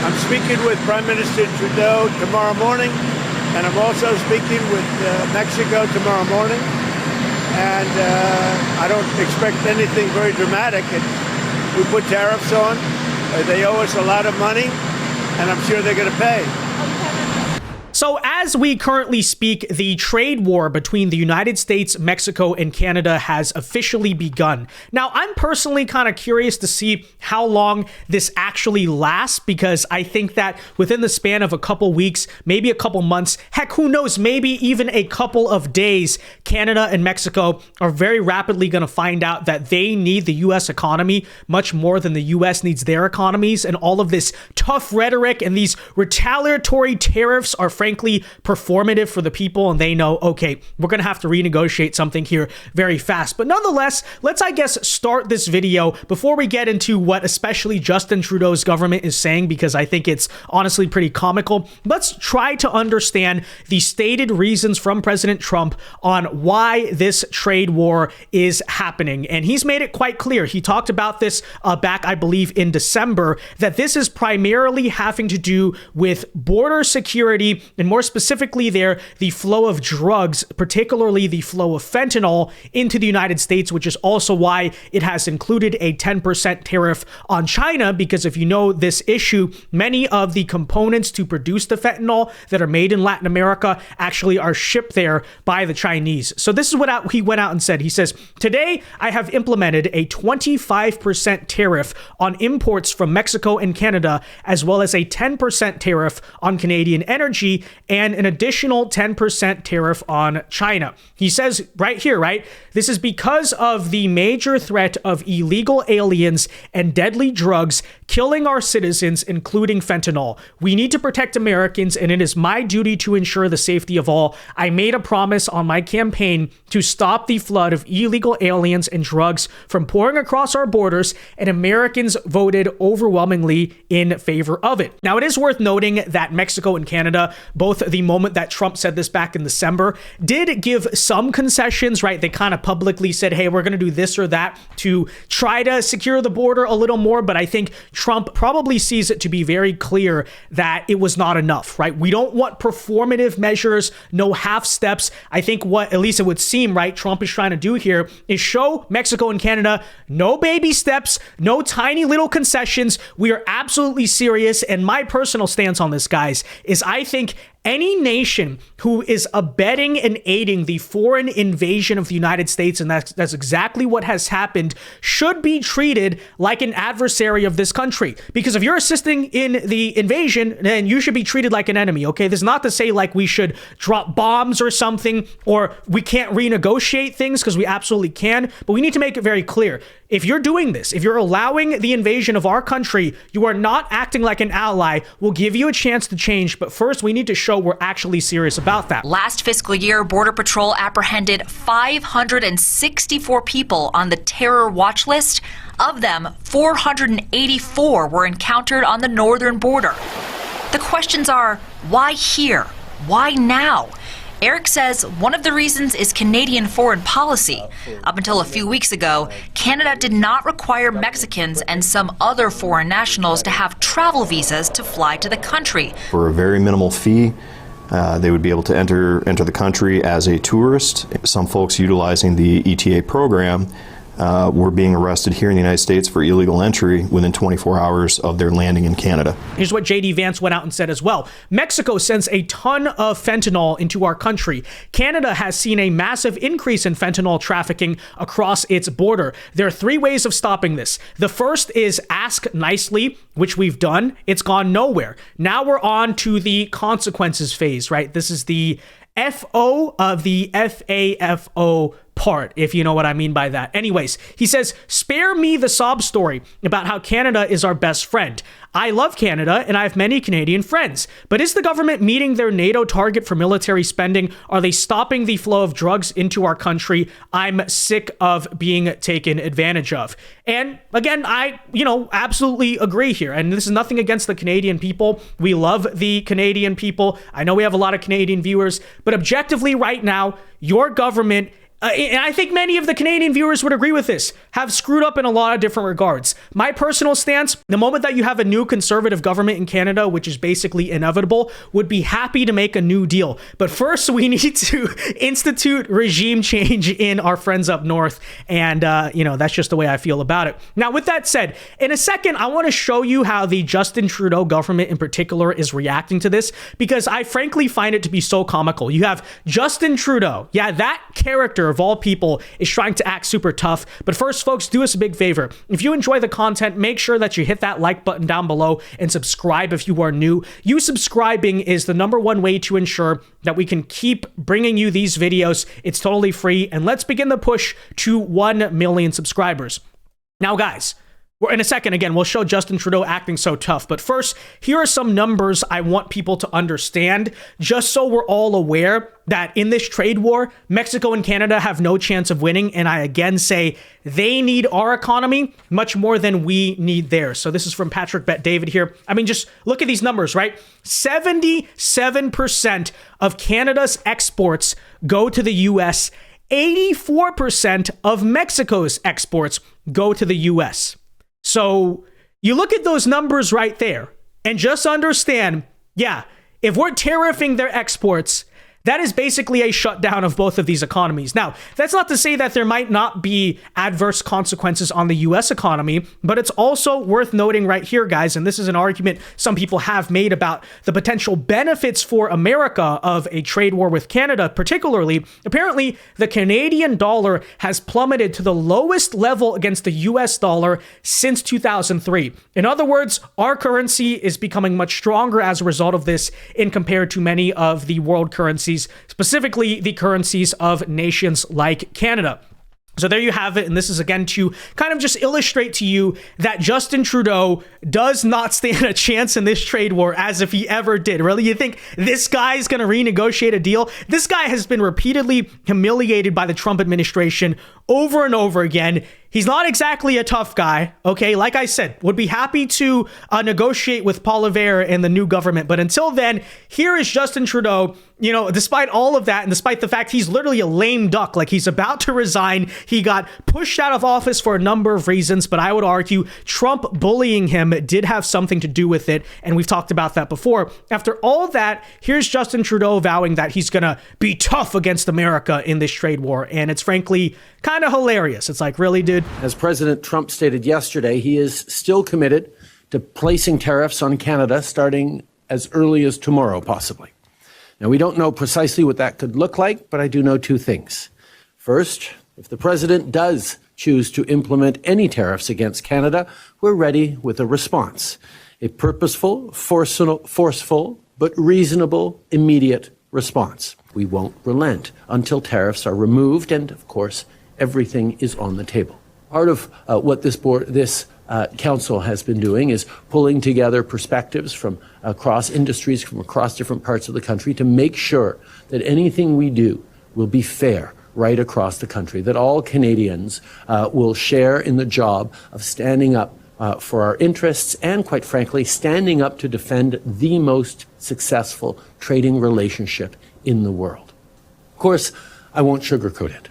I'm speaking with Prime Minister Trudeau tomorrow morning, and I'm also speaking with Mexico tomorrow morning. And I don't expect anything very dramatic. We put tariffs on. They owe us a lot of money, and I'm sure they're going to pay. So as we currently speak, the trade war between the United States, Mexico, and Canada has officially begun. Now, I'm personally kind of curious to see how long this actually lasts, because I think that within the span of a couple weeks, maybe a couple months, heck, who knows, maybe even a couple of days, Canada and Mexico are very rapidly going to find out that they need the U.S. economy much more than the U.S. needs their economies, and all of this tough rhetoric and these retaliatory tariffs are frankly performative for the people, and they know, okay, we're going to have to renegotiate something here very fast. But nonetheless, let's, I guess, start this video before we get into what especially Justin Trudeau's government is saying, because I think it's honestly pretty comical. Let's try to understand the stated reasons from President Trump on why this trade war is happening. And he's made it quite clear. He talked about this back, I believe, in December, that this is primarily having to do with border security, and more specifically there, the flow of drugs, particularly the flow of fentanyl into the United States, which is also why it has included a 10% tariff on China, because if you know this issue, many of the components to produce the fentanyl that are made in Latin America actually are shipped there by the Chinese. So this is what he went out and said. He says, "Today, I have implemented a 25% tariff on imports from Mexico and Canada, as well as a 10% tariff on Canadian energy, and an additional 10% tariff on China." He says right here, right? "This is because of the major threat of illegal aliens and deadly drugs killing our citizens, including fentanyl. We need to protect Americans, and it is my duty to ensure the safety of all. I made a promise on my campaign to stop the flood of illegal aliens and drugs from pouring across our borders, and Americans voted overwhelmingly in favor of it." Now, it is worth noting that Mexico and Canada, both the moment that Trump said this back in December, did give some concessions, right? They kind of publicly said, hey, we're going to do this or that to try to secure the border a little more. But I think Trump probably sees it to be very clear that it was not enough, right? We don't want performative measures, no half steps. I think what, at least it would seem, right, Trump is trying to do here is show Mexico and Canada no baby steps, no tiny little concessions. We are absolutely serious. And my personal stance on this, guys, is I think any nation who is abetting and aiding the foreign invasion of the United States, and that's exactly what has happened, should be treated like an adversary of this country. Because if you're assisting in the invasion, then you should be treated like an enemy, okay? This is not to say like we should drop bombs or something, or we can't renegotiate things, because we absolutely can, but we need to make it very clear. If you're doing this, if you're allowing the invasion of our country, you are not acting like an ally. We'll give you a chance to change, but first we need to show we're actually serious about that. Last fiscal year, Border Patrol apprehended 564 people on the terror watch list. Of them, 484 were encountered on the northern border. The questions are, why here? Why now? Eric says one of the reasons is Canadian foreign policy. Up until a few weeks ago, Canada did not require Mexicans and some other foreign nationals to have travel visas to fly to the country. For a very minimal fee, they would be able to enter the country as a tourist. Some folks utilizing the ETA program were being arrested here in the United States for illegal entry within 24 hours of their landing in Canada. Here's what JD Vance went out and said as well. Mexico sends a ton of fentanyl into our country. Canada has seen a massive increase in fentanyl trafficking across its border. There are three ways of stopping this. The first is ask nicely, which we've done. It's gone nowhere. Now we're on to the consequences phase, right? This is the FO of the FAFO part, if you know what I mean by that. Anyways, he says, spare me the sob story about how Canada is our best friend. I love Canada and I have many Canadian friends, but is the government meeting their NATO target for military spending? Are they stopping the flow of drugs into our country? I'm sick of being taken advantage of. And again, I, absolutely agree here. And this is nothing against the Canadian people. We love the Canadian people. I know we have a lot of Canadian viewers, but objectively right now, your government and I think many of the Canadian viewers would agree with this, have screwed up in a lot of different regards. My personal stance, the moment that you have a new conservative government in Canada, which is basically inevitable, would be happy to make a new deal. But first, we need to institute regime change in our friends up north. And, that's just the way I feel about it. Now, with that said, in a second, I want to show you how the Justin Trudeau government in particular is reacting to this, because I frankly find it to be so comical. You have Justin Trudeau. Yeah, that character of all people is trying to act super tough. But first, folks, do us a big favor. If you enjoy the content, make sure that you hit that like button down below and subscribe if you are new. You subscribing is the -- way to ensure that we can keep bringing you these videos. It's totally free. And let's begin the push to 1 million subscribers. Now, guys, in a second, again, we'll show Justin Trudeau acting so tough. But first, here are some numbers I want people to understand, just so we're all aware that in this trade war, Mexico and Canada have no chance of winning. And I again say they need our economy much more than we need theirs. So this is from Patrick Bet David here. I mean, just look at these numbers, right? 77% of Canada's exports go to the US. 84% of Mexico's exports go to the US. So you look at those numbers right there and just understand, yeah, if we're tariffing their exports, that is basically a shutdown of both of these economies. Now, that's not to say that there might not be adverse consequences on the US economy, but it's also worth noting right here, guys, and this is an argument some people have made about the potential benefits for America of a trade war with Canada, particularly. Apparently, the Canadian dollar has plummeted to the lowest level against the US dollar since 2003. In other words, our currency is becoming much stronger as a result of this in compared to many of the world currencies, specifically the currencies of nations like Canada. So there you have it. And this is again to kind of just illustrate to you that Justin Trudeau does not stand a chance in this trade war, as if he ever did. Really? You think this guy is going to renegotiate a deal? This guy has been repeatedly humiliated by the Trump administration over and over again. He's not exactly a tough guy, okay? Like I said, would be happy to negotiate with Paul Revere and the new government. But until then, here is Justin Trudeau, despite all of that, and despite the fact he's literally a lame duck, like he's about to resign. He got pushed out of office for a number of reasons, but I would argue Trump bullying him did have something to do with it. And we've talked about that before. After all that, here's Justin Trudeau vowing that he's going to be tough against America in this trade war. And it's frankly kind of hilarious. It's like, really, dude? As President Trump stated yesterday, he is still committed to placing tariffs on Canada starting as early as tomorrow, possibly. Now, we don't know precisely what that could look like, but I do know two things. First, if the president does choose to implement any tariffs against Canada, we're ready with a response. A purposeful, forceful, but reasonable, immediate response. We won't relent until tariffs are removed and, of course, everything is on the table. Part of what this council has been doing is pulling together perspectives from across industries, from across different parts of the country, to make sure that anything we do will be fair right across the country, that all Canadians will share in the job of standing up for our interests and, quite frankly, standing up to defend the most successful trading relationship in the world. Of course, I won't sugarcoat it.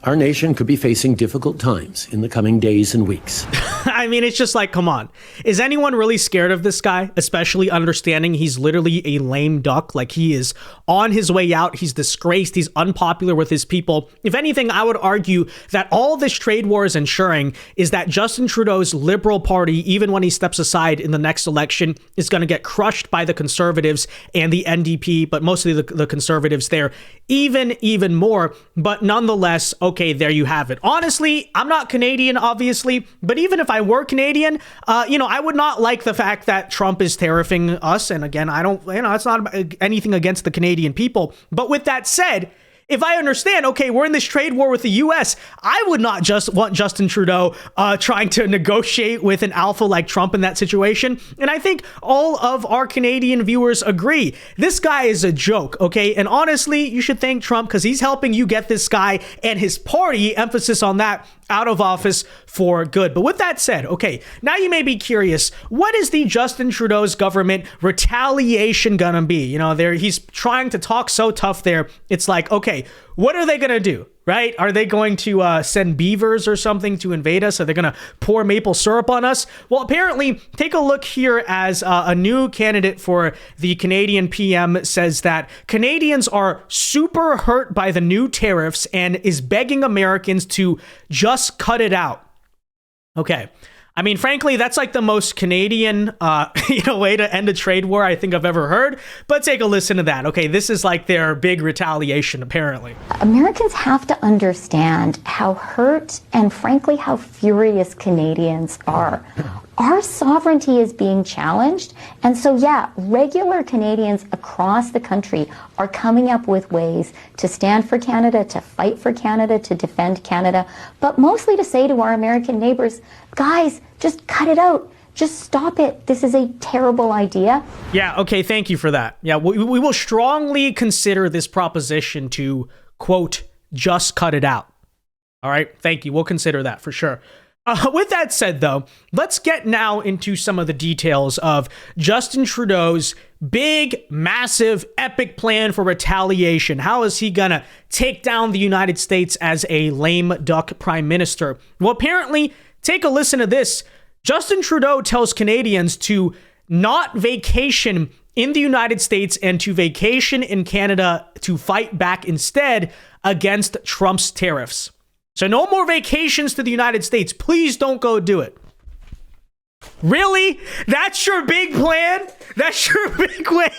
Our nation could be facing difficult times in the coming days and weeks. I mean, it's just like, come on. Is anyone really scared of this guy? Especially understanding he's literally a lame duck. Like, he is on his way out. He's disgraced. He's unpopular with his people. If anything, I would argue that all this trade war is ensuring is that Justin Trudeau's Liberal Party, even when he steps aside in the next election, is going to get crushed by the Conservatives and the NDP, but mostly the Conservatives there, even more. But nonetheless, okay, there you have it. Honestly, I'm not Canadian, obviously, but even if I were Canadian, I would not like the fact that Trump is tariffing us. And again, I don't, it's not anything against the Canadian people. But with that said, if I understand, okay, we're in this trade war with the U.S., I would not just want Justin Trudeau trying to negotiate with an alpha like Trump in that situation. And I think all of our Canadian viewers agree. This guy is a joke, okay? And honestly, you should thank Trump because he's helping you get this guy and his party, emphasis on that, out of office for good. But with that said, okay, now you may be curious, what is the Justin Trudeau's government retaliation gonna be? He's trying to talk so tough there. It's like, okay, what are they going to do, right? Are they going to send beavers or something to invade us? Are they going to pour maple syrup on us? Well, apparently, take a look here as a new candidate for the Canadian PM says that Canadians are super hurt by the new tariffs and is begging Americans to just cut it out. Okay. I mean, frankly, that's like the most Canadian, way to end a trade war I think I've ever heard. But take a listen to that. Okay, this is like their big retaliation, apparently. Americans have to understand how hurt and frankly how furious Canadians are. Our sovereignty is being challenged. And so, yeah, regular Canadians across the country are coming up with ways to stand for Canada, to fight for Canada, to defend Canada, but mostly to say to our American neighbors, guys, just cut it out. Just stop it. This is a terrible idea. Yeah, okay, thank you for that. Yeah, we will strongly consider this proposition to, quote, just cut it out. All right, thank you. We'll consider that for sure. With that said, though, let's get now into some of the details of Justin Trudeau's big, massive, epic plan for retaliation. How is he going to take down the United States as a lame duck prime minister? Well, apparently, take a listen to this. Justin Trudeau tells Canadians to not vacation in the United States and to vacation in Canada to fight back instead against Trump's tariffs. So no more vacations to the United States. Please don't go do it. Really? That's your big plan? That's your big way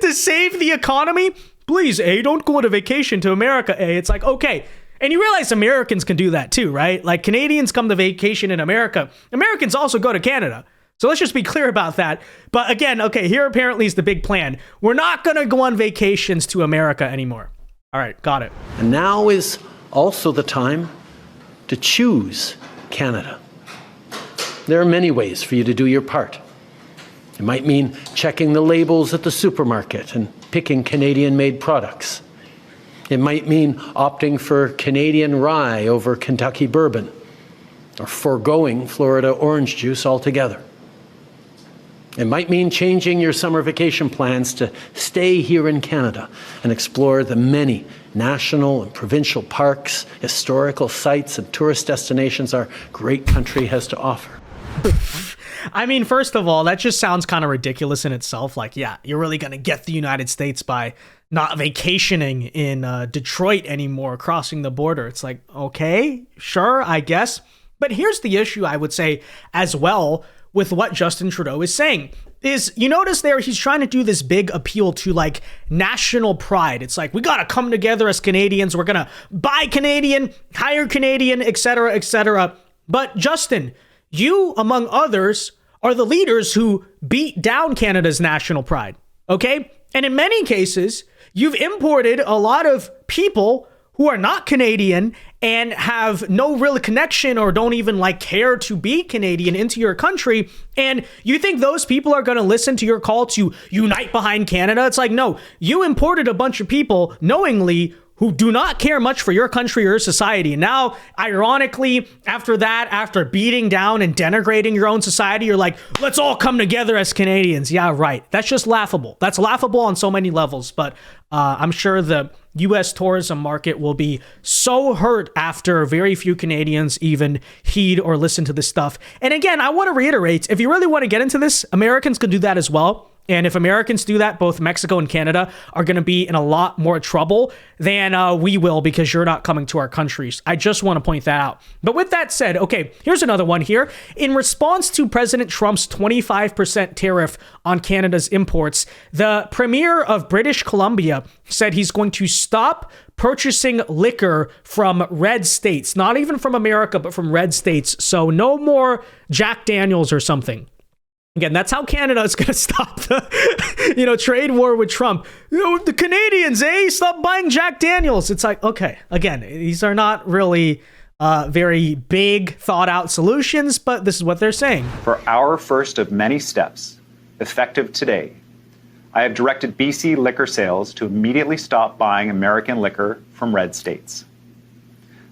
to save the economy? Please, don't go on a vacation to America, It's like, okay. And you realize Americans can do that too, right? Like Canadians come to vacation in America. Americans also go to Canada. So let's just be clear about that. But again, okay, here apparently is the big plan. We're not going to go on vacations to America anymore. All right, got it. And now is also the time to choose Canada. There are many ways for you to do your part. It might mean checking the labels at the supermarket and picking Canadian-made products. It might mean opting for Canadian rye over Kentucky bourbon, or foregoing Florida orange juice altogether. It might mean changing your summer vacation plans to stay here in Canada and explore the many national and provincial parks, historical sites, and tourist destinations our great country has to offer. I mean, first of all, that just sounds kind of ridiculous in itself. Like, yeah, you're really going to get the United States by not vacationing in Detroit anymore, crossing the border. It's like, okay, sure, I guess. But here's the issue, I would say, as well, with what Justin Trudeau is saying. Is you notice there, he's trying to do this big appeal to like national pride. It's like, we got to come together as Canadians. We're going to buy Canadian, hire Canadian, et cetera, et cetera. But Justin, you, among others, are the leaders who beat down Canada's national pride. Okay. And in many cases, you've imported a lot of people who are not Canadian and have no real connection or don't even like care to be Canadian into your country. And you think those people are going to listen to your call to unite behind Canada? It's like, no, you imported a bunch of people knowingly who do not care much for your country or society. And now, ironically, after that, after beating down and denigrating your own society, you're like, let's all come together as Canadians. Yeah, right. That's just laughable. That's laughable on so many levels. But I'm sure the U.S. tourism market will be so hurt after very few Canadians even heed or listen to this stuff. And again, I want to reiterate, if you really want to get into this, Americans can do that as well. And if Americans do that, both Mexico and Canada are going to be in a lot more trouble than we will because you're not coming to our countries. I just want to point that out. But with that said, okay, here's another one here. In response to President Trump's 25% tariff on Canada's imports, the Premier of British Columbia said he's going to stop purchasing liquor from red states, not even from America, but from red states. So no more Jack Daniels or something. Again, that's how Canada is going to stop the, trade war with Trump. The Canadians, stop buying Jack Daniels. It's like, okay, again, these are not really very big thought out solutions, but this is what they're saying. For our first of many steps, effective today, I have directed BC liquor sales to immediately stop buying American liquor from red states.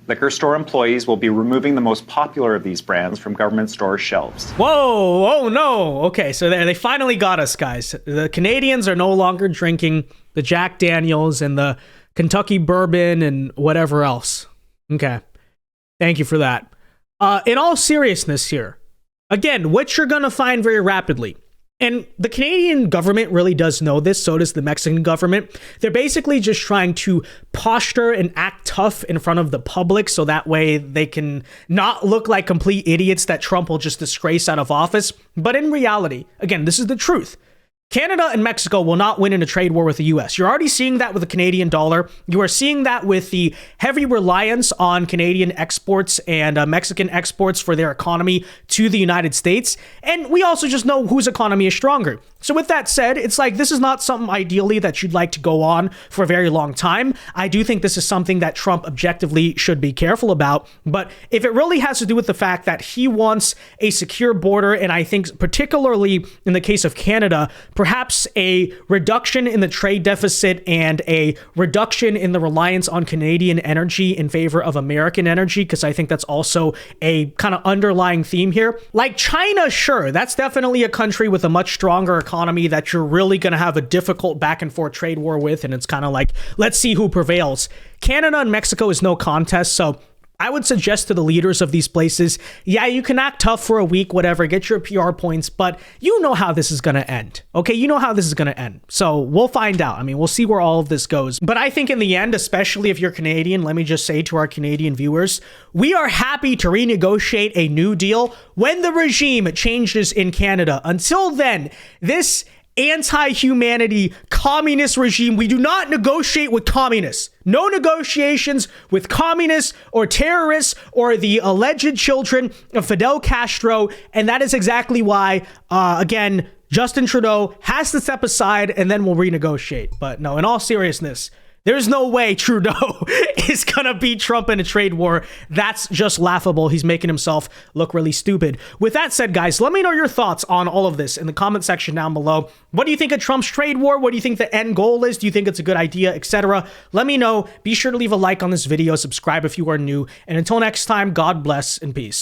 Liquor store employees will be removing the most popular of these brands from government store shelves. Whoa, oh no. Okay, so they finally got us, guys. The Canadians are no longer drinking the Jack Daniels and the Kentucky bourbon and whatever else. Okay. Thank you for that. In all seriousness here, again, what you're going to find very rapidly, and the Canadian government really does know this, so does the Mexican government. They're basically just trying to posture and act tough in front of the public so that way they can not look like complete idiots that Trump will just disgrace out of office. But in reality, again, this is the truth. Canada and Mexico will not win in a trade war with the US. You're already seeing that with the Canadian dollar. You are seeing that with the heavy reliance on Canadian exports and Mexican exports for their economy to the United States. And we also just know whose economy is stronger. So with that said, it's like this is not something ideally that you'd like to go on for a very long time. I do think this is something that Trump objectively should be careful about. But if it really has to do with the fact that he wants a secure border, and I think particularly in the case of Canada, perhaps a reduction in the trade deficit and a reduction in the reliance on Canadian energy in favor of American energy, because I think that's also a kind of underlying theme here. Like China, sure, that's definitely a country with a much stronger economy that you're really going to have a difficult back and forth trade war with, and it's kind of like, let's see who prevails. Canada and Mexico is no contest, so I would suggest to the leaders of these places, yeah, you can act tough for a week, whatever, get your PR points, but you know how this is going to end, okay? You know how this is going to end. So we'll find out. I mean, we'll see where all of this goes. But I think in the end, especially if you're Canadian, let me just say to our Canadian viewers, we are happy to renegotiate a new deal when the regime changes in Canada. Until then, this anti-humanity communist regime, we do not negotiate with communists. No negotiations with communists or terrorists or the alleged children of Fidel Castro. And that is exactly why, again, Justin Trudeau has to step aside and then we'll renegotiate. But no, in all seriousness, there's no way Trudeau is going to beat Trump in a trade war. That's just laughable. He's making himself look really stupid. With that said, guys, let me know your thoughts on all of this in the comment section down below. What do you think of Trump's trade war? What do you think the end goal is? Do you think it's a good idea, etc.? Let me know. Be sure to leave a like on this video, subscribe if you are new, and until next time, God bless and peace.